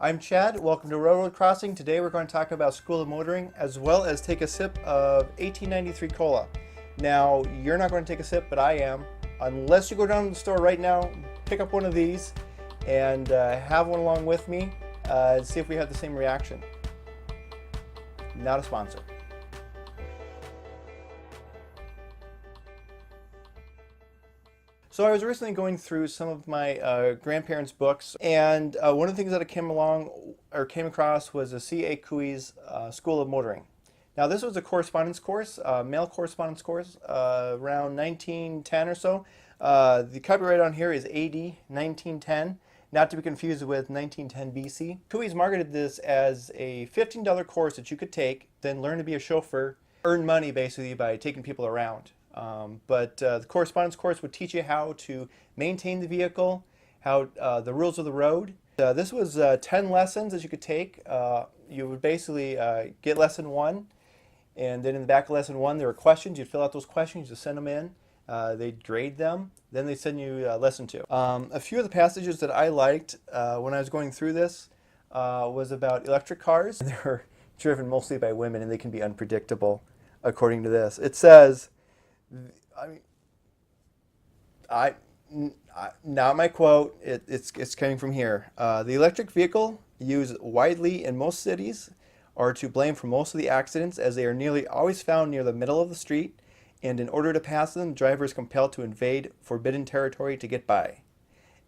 I'm Chad. Welcome to Railroad Crossing. Today we're going to talk about School of Motoring as well as take a sip of 1893 Cola. Now, you're not going to take a sip, but I am. Unless you go down to the store right now, pick up one of these and have one along with me and see if we have the same reaction. Not a sponsor. So I was recently going through some of my grandparents' books, and one of the things that I came across was a C.A. Cooey's School of Motoring. Now this was a correspondence course, male correspondence course, around 1910 or so. The copyright on here is AD 1910, not to be confused with 1910 BC. Cooey's marketed this as a $15 course that you could take, then learn to be a chauffeur, earn money basically by taking people around. But the correspondence course would teach you how to maintain the vehicle, how the rules of the road. This was 10 lessons that you could take. You would basically get lesson 1, and then in the back of lesson 1 there were questions. You'd fill out those questions, you'd send them in. They'd grade them, then they'd send you lesson 2. A few of the passages that I liked when I was going through this was about electric cars. They're driven mostly by women and they can be unpredictable, according to this. It says, not my quote, it's coming from here. The electric vehicle used widely in most cities are to blame for most of the accidents, as they are nearly always found near the middle of the street, and in order to pass them, the driver is compelled to invade forbidden territory to get by,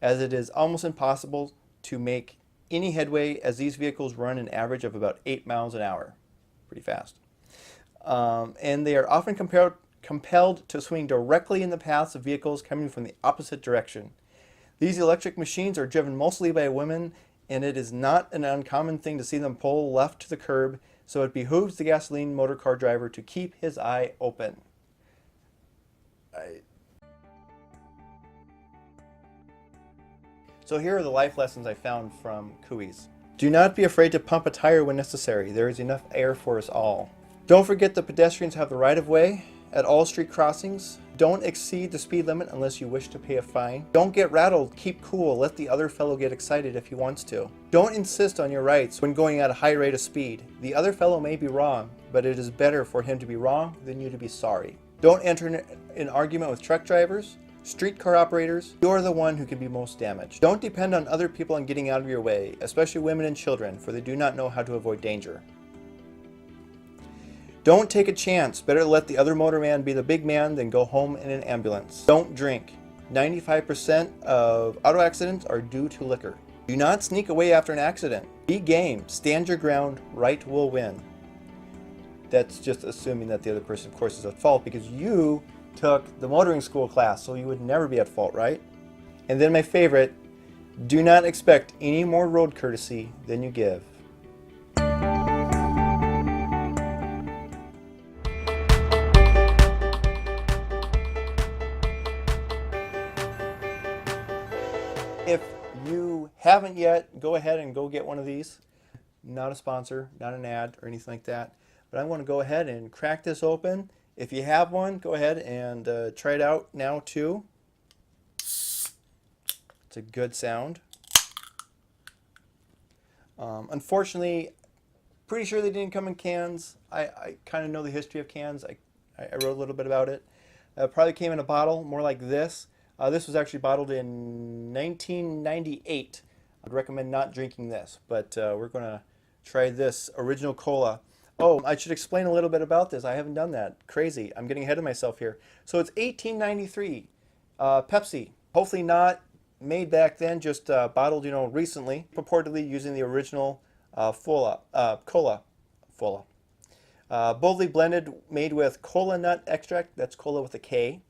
as it is almost impossible to make any headway, as these vehicles run an average of about 8 miles an hour. Pretty fast. And they are often compelled to swing directly in the paths of vehicles coming from the opposite direction. These electric machines are driven mostly by women, and it is not an uncommon thing to see them pull left to the curb, so it behooves the gasoline motor car driver to keep his eye open. So here are the life lessons I found from Cooey's. Do not be afraid to pump a tire when necessary. There is enough air for us all. Don't forget that pedestrians have the right of way at all street crossings. Don't exceed the speed limit unless you wish to pay a fine. Don't get rattled, keep cool, let the other fellow get excited if he wants to. Don't insist on your rights when going at a high rate of speed. The other fellow may be wrong, but it is better for him to be wrong than you to be sorry. Don't enter an argument with truck drivers, streetcar operators. You're the one who can be most damaged. Don't depend on other people in getting out of your way, especially women and children, for they do not know how to avoid danger. Don't take a chance. Better let the other motorman be the big man than go home in an ambulance. Don't drink. 95% of auto accidents are due to liquor. Do not sneak away after an accident. Be game. Stand your ground. Right will win. That's just assuming that the other person, of course, is at fault because you took the motoring school class, so you would never be at fault, right? And then my favorite, do not expect any more road courtesy than you give. If you haven't yet, go ahead and go get one of these. Not a sponsor, not an ad or anything like that. But I want to go ahead and crack this open. If you have one, go ahead and try it out now too. It's a good sound. Unfortunately, pretty sure they didn't come in cans. I kind of know the history of cans. I wrote a little bit about it. Probably came in a bottle, more like this. This was actually bottled in 1998. I'd recommend not drinking this, but we're going to try this original cola. Oh, I should explain a little bit about this. I haven't done that. Crazy. I'm getting ahead of myself here. So it's 1893 Pepsi. Hopefully not made back then, just bottled, recently. Purportedly using the original cola. Boldly blended, made with cola nut extract. That's cola with a K.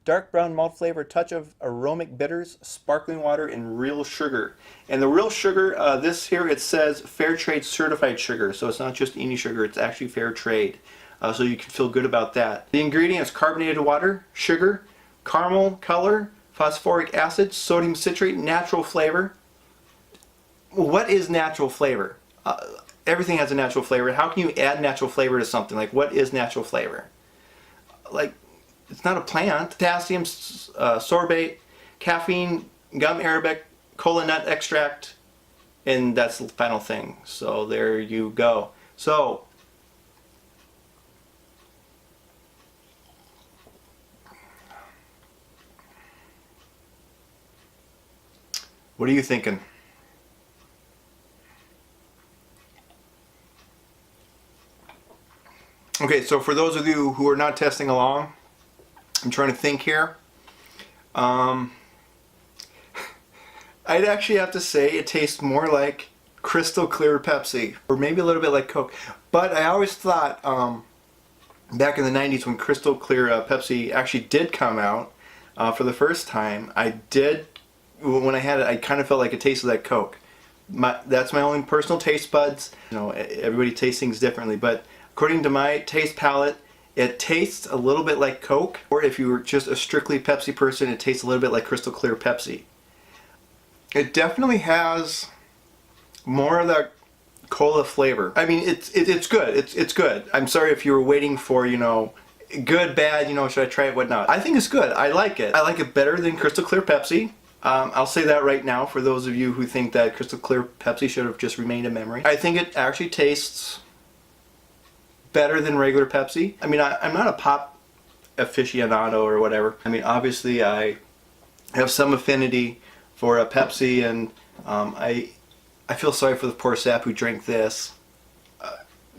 Dark brown malt flavor, touch of aromatic bitters, sparkling water, and real sugar. And the real sugar, this here, it says fair trade certified sugar. So it's not just any sugar, it's actually fair trade. So you can feel good about that. The ingredients: carbonated water, sugar, caramel color, phosphoric acid, sodium citrate, natural flavor. What is natural flavor? Everything has a natural flavor. How can you add natural flavor to something? Like, what is natural flavor? Like, it's not a plant. Potassium sorbate, caffeine, gum arabic, cola nut extract, and that's the final thing. So there you go. So what are you thinking? Okay, so for those of you who are not testing along, I'm trying to think here. I'd actually have to say it tastes more like crystal clear Pepsi, or maybe a little bit like Coke. But I always thought back in the 90s when crystal clear Pepsi actually did come out for the first time, when I had it, I kind of felt like it tasted like Coke. That's my only personal taste buds. You know, everybody tastes things differently, but according to my taste palette, it tastes a little bit like Coke, or if you were just a strictly Pepsi person, it tastes a little bit like crystal clear Pepsi. It definitely has more of that cola flavor. I mean, it's good. It's good. I'm sorry if you were waiting for, you know, good, bad, you know, should I try it, whatnot. I think it's good. I like it. I like it better than crystal clear Pepsi. I'll say that right now for those of you who think that crystal clear Pepsi should have just remained a memory. I think it actually tastes better than regular Pepsi. I mean, I'm not a pop aficionado or whatever. I mean, obviously I have some affinity for a Pepsi, and I feel sorry for the poor sap who drank this.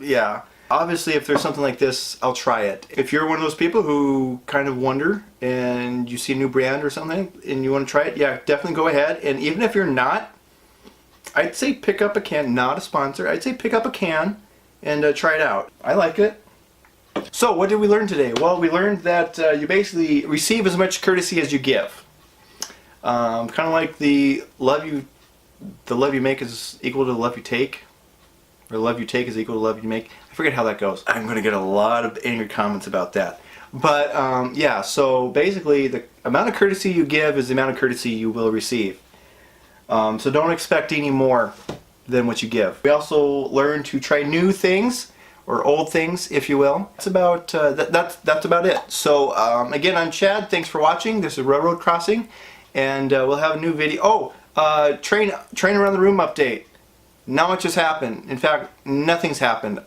Yeah. Obviously, if there's something like this, I'll try it. If you're one of those people who kind of wonder and you see a new brand or something and you want to try it, yeah, definitely go ahead. And even if you're not, I'd say pick up a can, not a sponsor, I'd say pick up a can and try it out. I like it. So what did we learn today? Well, we learned that you basically receive as much courtesy as you give. Kind of like the love you make is equal to the love you take, or the love you take is equal to the love you make. I forget how that goes. I'm going to get a lot of angry comments about that. But yeah, so basically the amount of courtesy you give is the amount of courtesy you will receive. So don't expect any more than what you give. We also learned to try new things, or old things, if you will. That's about that's about it. So again, I'm Chad. Thanks for watching. This is Railroad Crossing, and we'll have a new video. Oh, train around the room update. Not much has happened. In fact, nothing's happened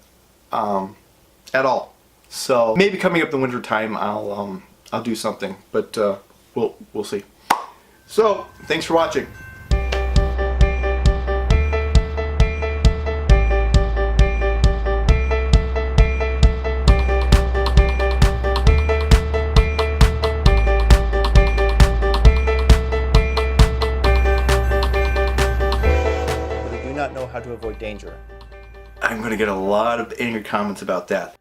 at all. So maybe coming up in the winter time, I'll do something, but we'll see. So thanks for watching. Know how to avoid danger. I'm going to get a lot of angry comments about that.